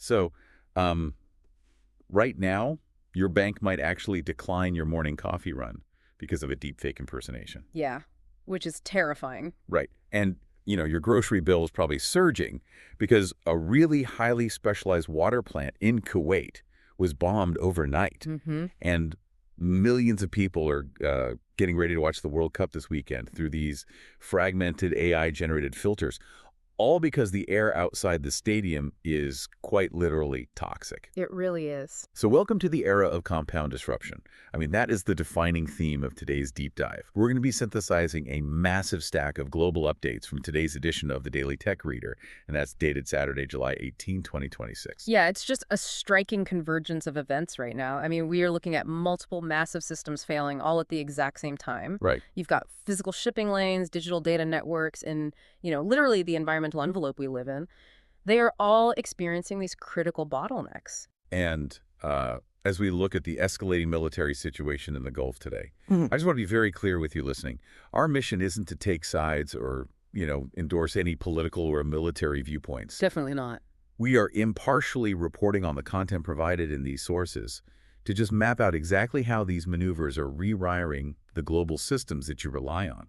So right now, your bank might actually decline your morning coffee run because of a deepfake impersonation. Yeah, which is terrifying. Right. And, your grocery bill is probably surging because a really highly specialized water plant in Kuwait was bombed overnight. Mm-hmm. And millions of people are getting ready to watch the World Cup this weekend through these fragmented AI-generated filters, all because the air outside the stadium is quite literally toxic. It really is. So welcome to the era of compound disruption. I mean, that is the defining theme of today's deep dive. We're going to be synthesizing a massive stack of global updates from today's edition of the Daily Tech Reader, and that's dated Saturday, July 18, 2026. Yeah, it's just a striking convergence of events right now. I mean, we are looking at multiple massive systems failing all at the exact same time. Right. You've got physical shipping lanes, digital data networks, and, literally the environmental envelope we live in. They are all experiencing these critical bottlenecks. And as we look at the escalating military situation in the Gulf today, Mhm. I just want to be very clear with you listening. Our mission isn't to take sides or, endorse any political or military viewpoints. Definitely not. We are impartially reporting on the content provided in these sources to just map out exactly how these maneuvers are rewiring the global systems that you rely on.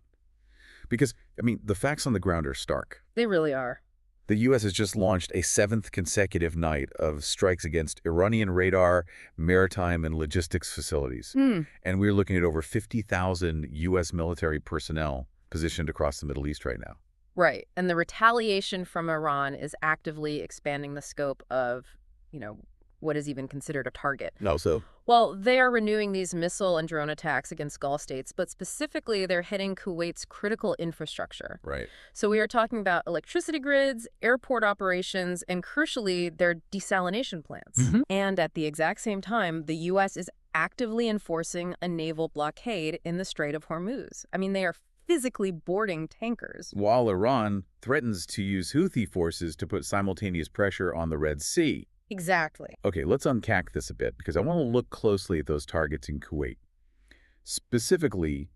Because, the facts on the ground are stark. They really are. The U.S. has just launched a 7th consecutive night of strikes against Iranian radar, maritime, and logistics facilities. And we're looking at over 50,000 U.S. military personnel positioned across the Middle East right now. Right. And the retaliation from Iran is actively expanding the scope of, what is even considered a target. No, so? Well, they are renewing these missile and drone attacks against Gulf states, but specifically they're hitting Kuwait's critical infrastructure. Right. So we are talking about electricity grids, airport operations, and crucially, their desalination plants. And at the exact same time, the U.S. is actively enforcing a naval blockade in the Strait of Hormuz. I mean, they are physically boarding tankers. While Iran threatens to use Houthi forces to put simultaneous pressure on the Red Sea. Exactly. Okay, let's unpack this a bit because I want to look closely at those targets in Kuwait, specifically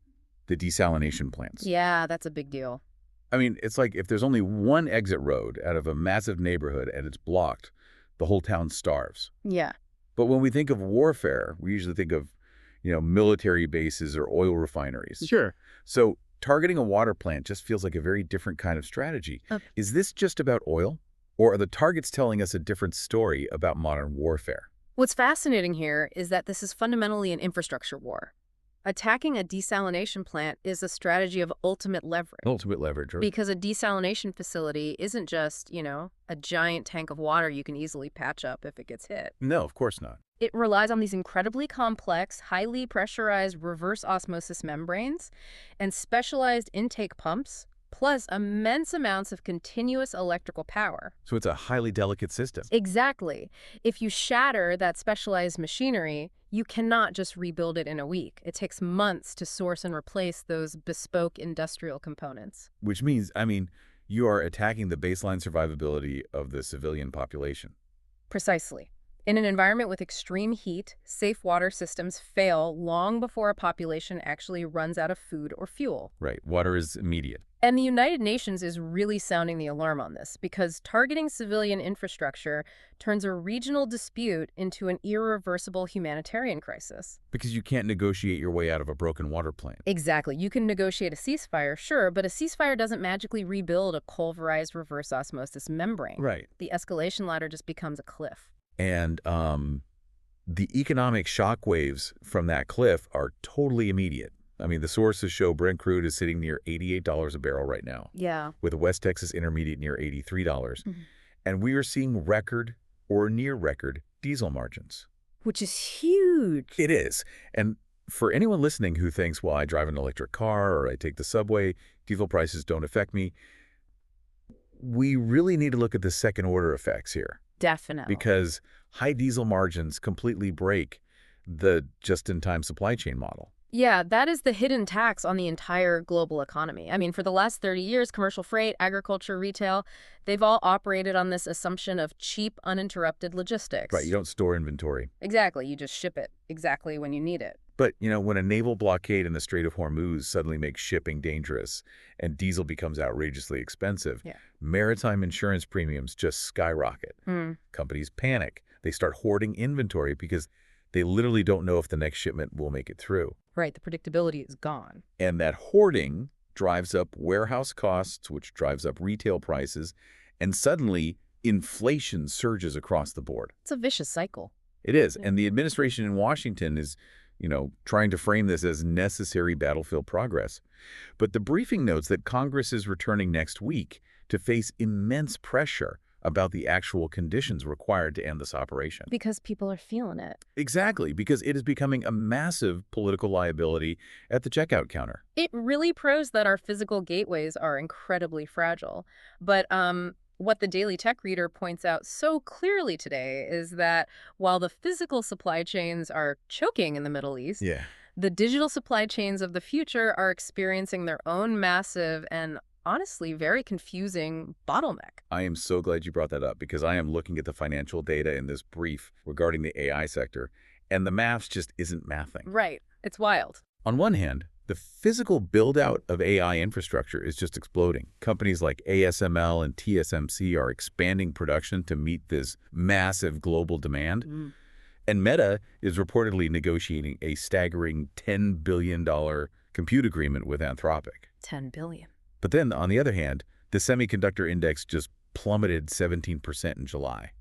the desalination plants. Yeah, that's a big deal. I mean, it's like if there's only one exit road out of a massive neighborhood and it's blocked, the whole town starves. Yeah. But when we think of warfare, we usually think of, military bases or oil refineries. Sure. So targeting a water plant just feels like a very different kind of strategy. Is this just about oil? Or are the targets telling us a different story about modern warfare? What's fascinating here is that this is fundamentally an infrastructure war. Attacking a desalination plant is a strategy of ultimate leverage. Ultimate leverage, right? Because a desalination facility isn't just, a giant tank of water you can easily patch up if it gets hit. No, of course not. It relies on these incredibly complex, highly pressurized reverse osmosis membranes and specialized intake pumps, plus immense amounts of continuous electrical power. So it's a highly delicate system. Exactly. If you shatter that specialized machinery, you cannot just rebuild it in a week. It takes months to source and replace those bespoke industrial components. Which means, you are attacking the baseline survivability of the civilian population. Precisely. In an environment with extreme heat, safe water systems fail long before a population actually runs out of food or fuel. Right. Water is immediate. And the United Nations is really sounding the alarm on this because targeting civilian infrastructure turns a regional dispute into an irreversible humanitarian crisis. Because you can't negotiate your way out of a broken water plant. Exactly. You can negotiate a ceasefire, sure, but a ceasefire doesn't magically rebuild a pulverized reverse osmosis membrane. Right. The escalation ladder just becomes a cliff. And the economic shockwaves from that cliff are totally immediate. The sources show Brent crude is sitting near $88 a barrel right now. Yeah. With a West Texas Intermediate near $83. And we are seeing record or near record diesel margins. Which is huge. It is. And for anyone listening who thinks, well, I drive an electric car or I take the subway, diesel prices don't affect me, we really need to look at the second order effects here. Definitely. Because high diesel margins completely break the just-in-time supply chain model. Yeah, that is the hidden tax on the entire global economy. For the last 30 years, commercial freight, agriculture, retail, they've all operated on this assumption of cheap, uninterrupted logistics. Right, you don't store inventory. Exactly, you just ship it exactly when you need it. But, when a naval blockade in the Strait of Hormuz suddenly makes shipping dangerous and diesel becomes outrageously expensive, Yeah. maritime insurance premiums just skyrocket. Companies panic. They start hoarding inventory because they literally don't know if the next shipment will make it through. Right, the predictability is gone. And that hoarding drives up warehouse costs, which drives up retail prices, and suddenly inflation surges across the board. It's a vicious cycle. It is. And the administration in Washington is, trying to frame this as necessary battlefield progress. But the briefing notes that Congress is returning next week to face immense pressure about the actual conditions required to end this operation. Because people are feeling it. Exactly, because it is becoming a massive political liability at the checkout counter. It really proves that our physical gateways are incredibly fragile. But what the Daily Tech Reader points out so clearly today is that while the physical supply chains are choking in the Middle East, the digital supply chains of the future are experiencing their own massive and honestly very confusing bottleneck. I am so glad you brought that up because I am looking at the financial data in this brief regarding the AI sector, and the maths just isn't mathing. Right. It's wild. On one hand, the physical build-out of AI infrastructure is just exploding. Companies like ASML and TSMC are expanding production to meet this massive global demand. And Meta is reportedly negotiating a staggering $10 billion compute agreement with Anthropic. $10 billion. But then, on the other hand, the semiconductor index just plummeted 17% in July.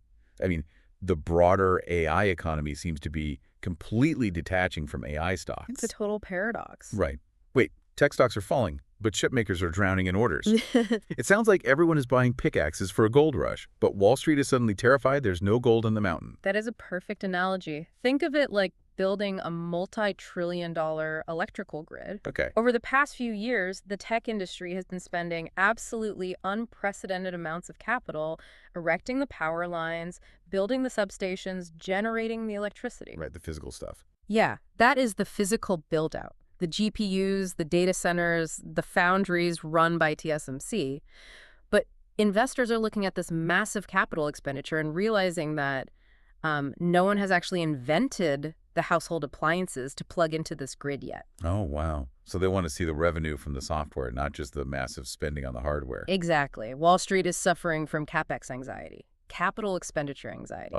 I mean, the broader AI economy seems to be completely detaching from AI stocks. It's a total paradox. Right. Wait, tech stocks are falling, but chip makers are drowning in orders. It sounds like everyone is buying pickaxes for a gold rush, but Wall Street is suddenly terrified there's no gold in the mountain. That is a perfect analogy. Think of it like building a multi-trillion-dollar electrical grid. Okay. Over the past few years, the tech industry has been spending absolutely unprecedented amounts of capital, erecting the power lines, building the substations, generating the electricity. Right, the physical stuff. Yeah, that is the physical build-out. The GPUs, the data centers, the foundries run by TSMC. But investors are looking at this massive capital expenditure and realizing that no one has actually invented the household appliances to plug into this grid yet. Oh, wow. So they want to see the revenue from the software, not just the massive spending on the hardware. Exactly. Wall Street is suffering from CapEx anxiety, capital expenditure anxiety.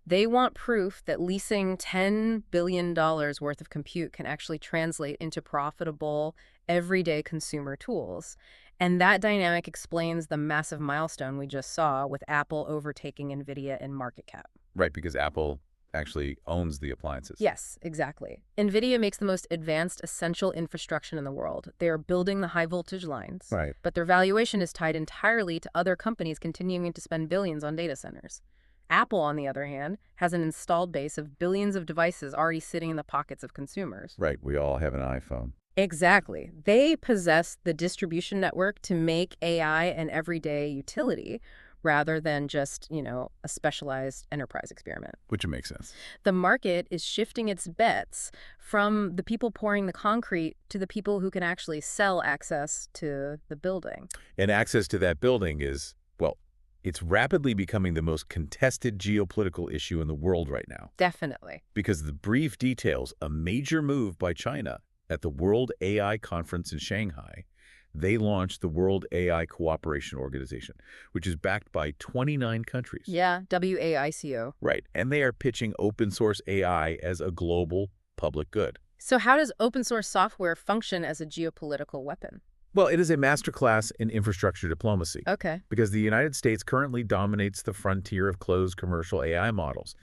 They want proof that leasing $10 billion worth of compute can actually translate into profitable, everyday consumer tools. And that dynamic explains the massive milestone we just saw with Apple overtaking NVIDIA in market cap. Right, because Apple actually owns the appliances. Yes, exactly. NVIDIA makes the most advanced essential infrastructure in the world. They are building the high-voltage lines. Right. But their valuation is tied entirely to other companies continuing to spend billions on data centers. Apple, on the other hand, has an installed base of billions of devices already sitting in the pockets of consumers. Right, we all have an iPhone. Exactly. They possess the distribution network to make AI an everyday utility rather than just, a specialized enterprise experiment. Which makes sense. The market is shifting its bets from the people pouring the concrete to the people who can actually sell access to the building. And access to that building is, well, it's rapidly becoming the most contested geopolitical issue in the world right now. Definitely. Because the brief details a major move by China at the World AI Conference in Shanghai. They launched the World AI Cooperation Organization, which is backed by 29 countries. Yeah, WAICO. Right, and they are pitching open source AI as a global public good. So how does open source software function as a geopolitical weapon? Well, it is a masterclass in infrastructure diplomacy. Okay. Because the United States currently dominates the frontier of closed commercial AI models.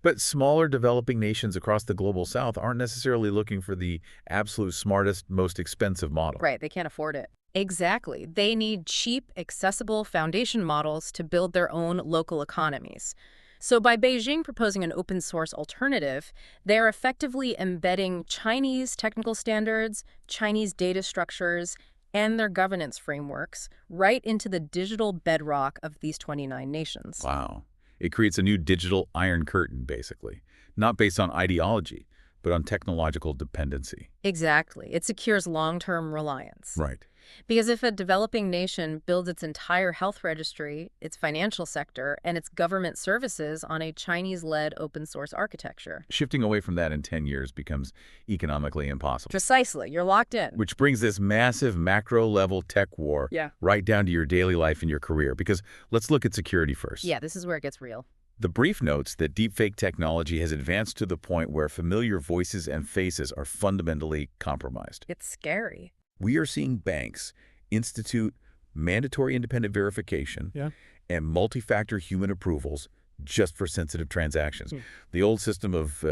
But smaller developing nations across the global south aren't necessarily looking for the absolute smartest, most expensive model. Right, they can't afford it. Exactly. They need cheap, accessible foundation models to build their own local economies. So by Beijing proposing an open source alternative, they're effectively embedding Chinese technical standards, Chinese data structures, and their governance frameworks right into the digital bedrock of these 29 nations. Wow. It creates a new digital iron curtain, basically. Not based on ideology, but on technological dependency. Exactly. It secures long-term reliance. Right. Because if a developing nation builds its entire health registry, its financial sector, and its government services on a Chinese-led open-source architecture. Shifting away from that in 10 years becomes economically impossible. Precisely. You're locked in. Which brings this massive macro-level tech war right down to your daily life and your career. Because let's look at security first. Yeah, this is where it gets real. The brief notes that deepfake technology has advanced to the point where familiar voices and faces are fundamentally compromised. It's scary. We are seeing banks institute mandatory independent verification and multi-factor human approvals just for sensitive transactions. The old system of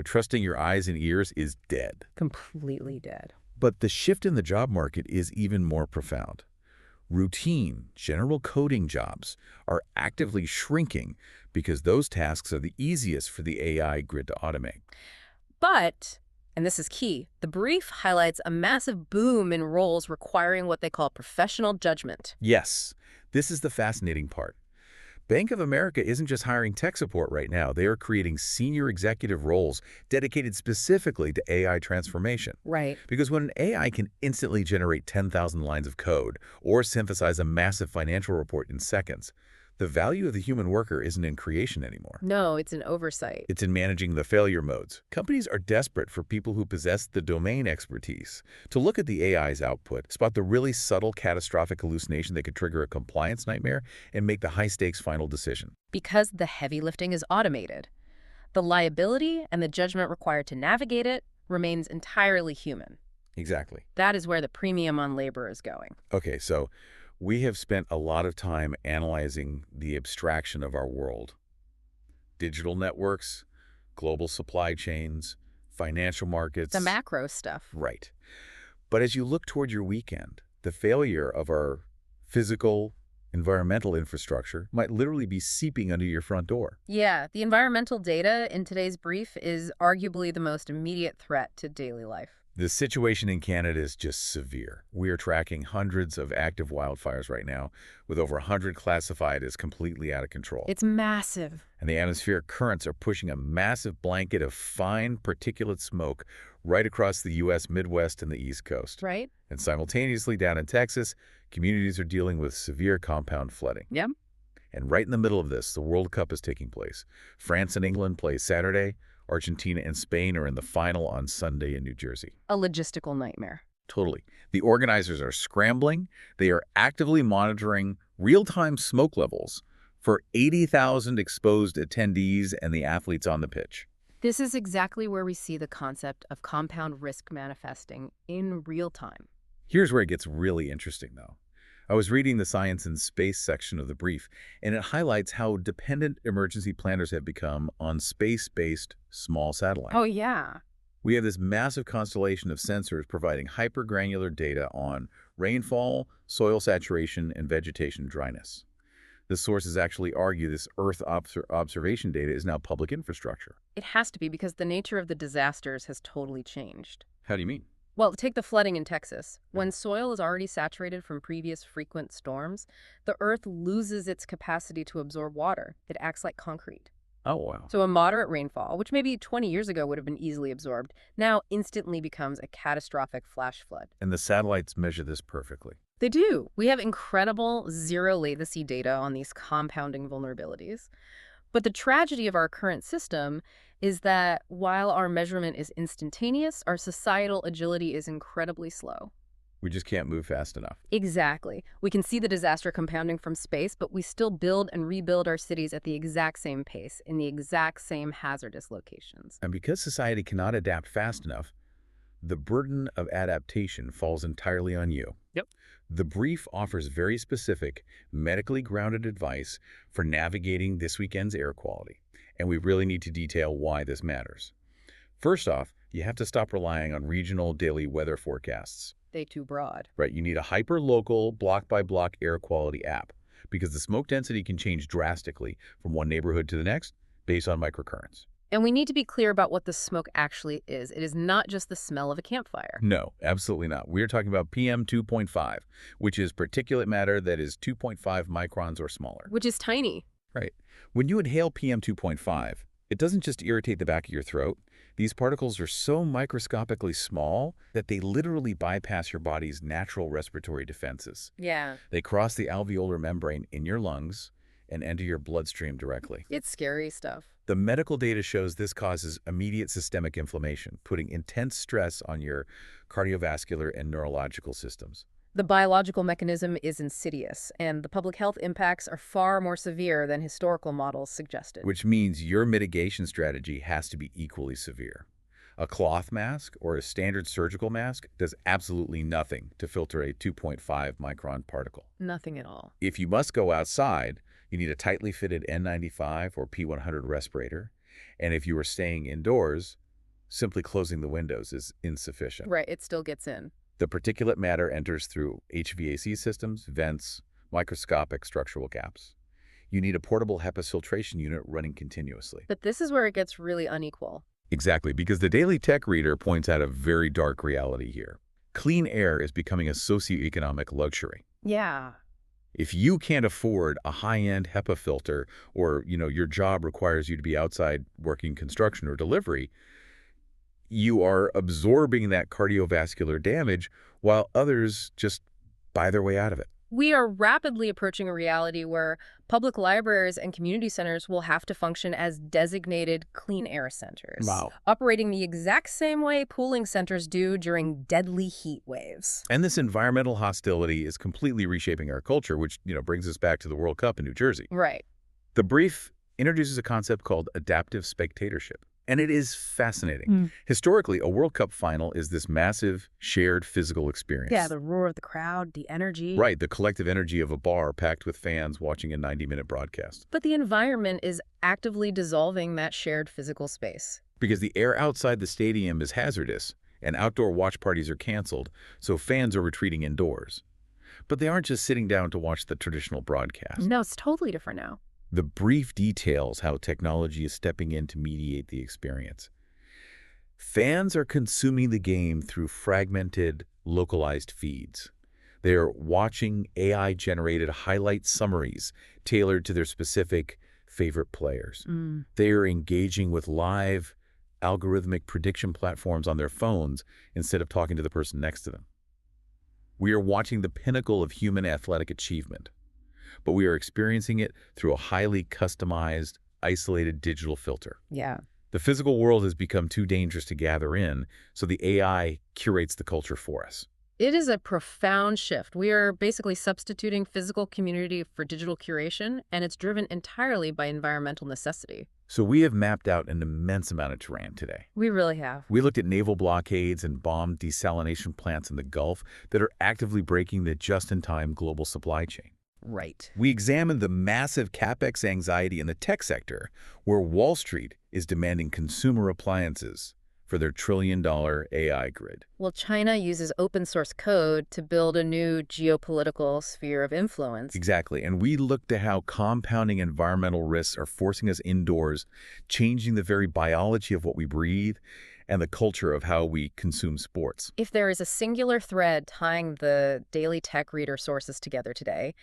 trusting your eyes and ears is dead. Completely dead. But the shift in the job market is even more profound. Routine, general coding jobs are actively shrinking because those tasks are the easiest for the AI grid to automate. But, and this is key, the brief highlights a massive boom in roles requiring what they call professional judgment. Yes, this is the fascinating part. Bank of America isn't just hiring tech support right now. They are creating senior executive roles dedicated specifically to AI transformation. Right. Because when an AI can instantly generate 10,000 lines of code or synthesize a massive financial report in seconds, the value of the human worker isn't in creation anymore. No, it's an oversight. It's in managing the failure modes. Companies are desperate for people who possess the domain expertise to look at the AI's output, spot the really subtle catastrophic hallucination that could trigger a compliance nightmare, and make the high-stakes final decision. Because the heavy lifting is automated. The liability and the judgment required to navigate it remains entirely human. Exactly. That is where the premium on labor is going. Okay, so we have spent a lot of time analyzing the abstraction of our world. Digital networks, global supply chains, financial markets. The macro stuff. Right. But as you look toward your weekend, the failure of our physical, environmental infrastructure might literally be seeping under your front door. Yeah, the environmental data in today's brief is arguably the most immediate threat to daily life. The situation in Canada is just severe. We are tracking hundreds of active wildfires right now, with over 100 classified as completely out of control. It's massive. And the atmospheric currents are pushing a massive blanket of fine particulate smoke right across the U.S. Midwest and the East Coast. Right. And simultaneously down in Texas, communities are dealing with severe compound flooding. Yep. And right in the middle of this, the World Cup is taking place. France and England play Saturday. Argentina and Spain are in the final on Sunday in New Jersey. A logistical nightmare. Totally. The organizers are scrambling. They are actively monitoring real-time smoke levels for 80,000 exposed attendees and the athletes on the pitch. This is exactly where we see the concept of compound risk manifesting in real time. Here's where it gets really interesting, though. I was reading the Science and Space section of the brief, and it highlights how dependent emergency planners have become on space-based small satellites. Oh, yeah. We have this massive constellation of sensors providing hypergranular data on rainfall, soil saturation, and vegetation dryness. The sources actually argue this Earth observation data is now public infrastructure. It has to be because the nature of the disasters has totally changed. How do you mean? Well, take the flooding in Texas. When soil is already saturated from previous frequent storms, the Earth loses its capacity to absorb water. It acts like concrete. Oh, wow. So a moderate rainfall, which maybe 20 years ago would have been easily absorbed, now instantly becomes a catastrophic flash flood. And the satellites measure this perfectly. They do. We have incredible zero-latency data on these compounding vulnerabilities. But the tragedy of our current system is that while our measurement is instantaneous, our societal agility is incredibly slow. We just can't move fast enough. Exactly. We can see the disaster compounding from space, but we still build and rebuild our cities at the exact same pace, in the exact same hazardous locations. And because society cannot adapt fast enough, the burden of adaptation falls entirely on you. Yep. The brief offers very specific, medically grounded advice for navigating this weekend's air quality, and we really need to detail why this matters. First off, you have to stop relying on regional daily weather forecasts. They're too broad. Right, you need a hyper-local, block-by-block air quality app, because the smoke density can change drastically from one neighborhood to the next based on microcurrents. And we need to be clear about what the smoke actually is. It is not just the smell of a campfire. No, absolutely not. We're talking about PM 2.5, which is particulate matter that is 2.5 microns or smaller. Which is tiny. Right. When you inhale PM 2.5, It doesn't just irritate the back of your throat. These particles are so microscopically small that they literally bypass your body's natural respiratory defenses. Yeah. They cross the alveolar membrane in your lungs and enter your bloodstream directly. It's scary stuff. The medical data shows this causes immediate systemic inflammation, putting intense stress on your cardiovascular and neurological systems. The biological mechanism is insidious, and the public health impacts are far more severe than historical models suggested. Which means your mitigation strategy has to be equally severe. A cloth mask or a standard surgical mask does absolutely nothing to filter a 2.5 micron particle. Nothing at all. If you must go outside, you need a tightly fitted N95 or P100 respirator. And if you are staying indoors, simply closing the windows is insufficient. Right, it still gets in. The particulate matter enters through HVAC systems, vents, microscopic structural gaps. You need a portable HEPA filtration unit running continuously. But this is where it gets really unequal. Exactly, because the Daily Tech Reader points out a very dark reality here. Clean air is becoming a socioeconomic luxury. Yeah. If you can't afford a high-end HEPA filter or, your job requires you to be outside working construction or delivery, you are absorbing that cardiovascular damage while others just buy their way out of it. We are rapidly approaching a reality where public libraries and community centers will have to function as designated clean air centers. Wow. Operating the exact same way pooling centers do during deadly heat waves. And this environmental hostility is completely reshaping our culture, which, brings us back to the World Cup in New Jersey. Right. The brief introduces a concept called adaptive spectatorship. And it is fascinating. Historically, a World Cup final is this massive, shared physical experience. Yeah, the roar of the crowd, the energy. Right, the collective energy of a bar packed with fans watching a 90-minute broadcast. But the environment is actively dissolving that shared physical space. Because the air outside the stadium is hazardous, and outdoor watch parties are canceled, so fans are retreating indoors. But they aren't just sitting down to watch the traditional broadcast. No, it's totally different now. The brief details how technology is stepping in to mediate the experience. Fans are consuming the game through fragmented, localized feeds. They are watching AI-generated highlight summaries tailored to their specific favorite players. They are engaging with live, algorithmic prediction platforms on their phones instead of talking to the person next to them. We are watching the pinnacle of human athletic achievement, but we are experiencing it through a highly customized, isolated digital filter. Yeah. The physical world has become too dangerous to gather in, so the AI curates the culture for us. It is a profound shift. We are basically substituting physical community for digital curation, and it's driven entirely by environmental necessity. So we have mapped out an immense amount of terrain today. We really have. We looked at naval blockades and bombed desalination plants in the Gulf that are actively breaking the just-in-time global supply chain. Right. We examined the massive capex anxiety in the tech sector, where Wall Street is demanding consumer appliances for their trillion-dollar AI grid. Well, China uses open source code to build a new geopolitical sphere of influence. Exactly. And we looked at how compounding environmental risks are forcing us indoors, changing the very biology of what we breathe and the culture of how we consume sports. If there is a singular thread tying the Daily Tech Reader sources together today,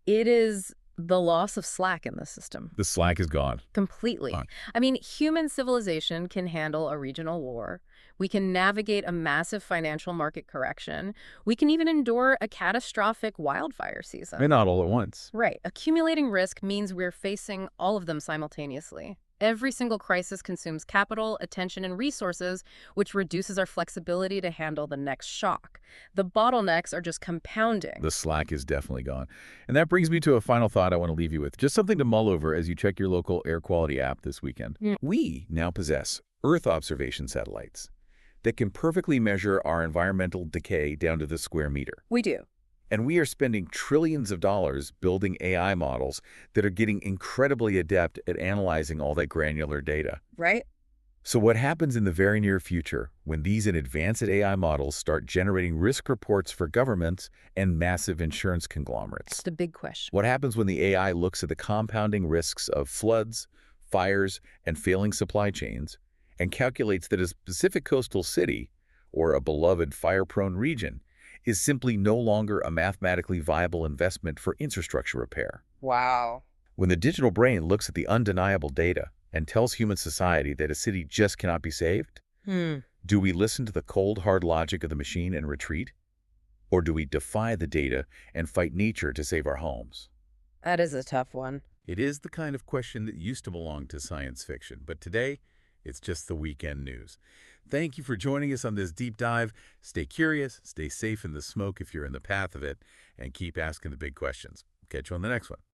it is the loss of slack in the system. The slack is gone. Completely. Gone. I mean, human civilization can handle a regional war. We can navigate a massive financial market correction. We can even endure a catastrophic wildfire season. And not all at once. Right. Accumulating risk means we're facing all of them simultaneously. Every single crisis consumes capital, attention, and resources, which reduces our flexibility to handle the next shock. The bottlenecks are just compounding. The slack is definitely gone. And that brings me to a final thought I want to leave you with. Just something to mull over as you check your local air quality app this weekend. We now possess Earth observation satellites that can perfectly measure our environmental decay down to the square meter. We do. And we are spending trillions of dollars building AI models that are getting incredibly adept at analyzing all that granular data. Right? So what happens in the very near future when these advanced AI models start generating risk reports for governments and massive insurance conglomerates? It's the big question. What happens when the AI looks at the compounding risks of floods, fires, and failing supply chains and calculates that a specific coastal city or a beloved fire-prone region is simply no longer a mathematically viable investment for infrastructure repair? Wow. When the digital brain looks at the undeniable data, and tells human society that a city just cannot be saved? Hmm. Do we listen to the cold, hard logic of the machine and retreat? Or do we defy the data and fight nature to save our homes? That is a tough one. It is the kind of question that used to belong to science fiction, but today, it's just the weekend news. Thank you for joining us on this deep dive. Stay curious, stay safe in the smoke if you're in the path of it, and keep asking the big questions. Catch you on the next one.